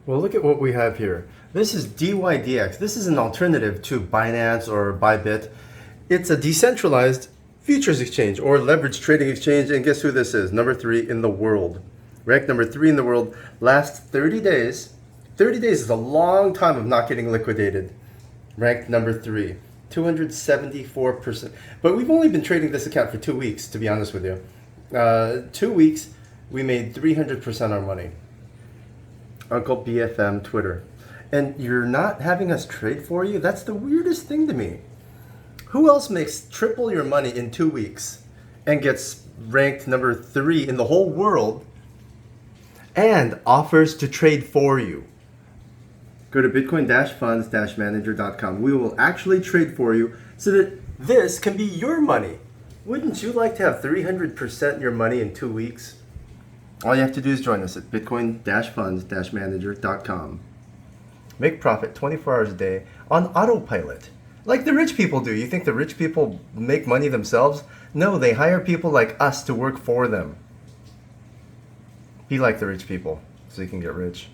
Well, look at what we have here. This is DYDX. This is an alternative to Binance or Bybit. It's a decentralized futures exchange or leverage trading exchange. And guess who this is? Number 3 in the world. Ranked number 3 in the world. Last 30 days. 30 days is a long time of not getting liquidated. Ranked number 3. 274%. But we've only been trading this account for 2 weeks, to be honest with you. 2 weeks, we made 300% our money. Uncle BFM Twitter. And you're not having us trade for you? That's the weirdest thing to me. Who else makes triple your money in 2 weeks and gets ranked number 3 in the whole world and offers to trade for you? Go to bitcoin-funds-manager.com. We will actually trade for you so that this can be your money. Wouldn't you like to have 300% your money in 2 weeks? All you have to do is join us at bitcoin-funds-manager.com. Make profit 24 hours a day on autopilot. Like the rich people do. You think the rich people make money themselves? No, they hire people like us to work for them. Be like the rich people so you can get rich.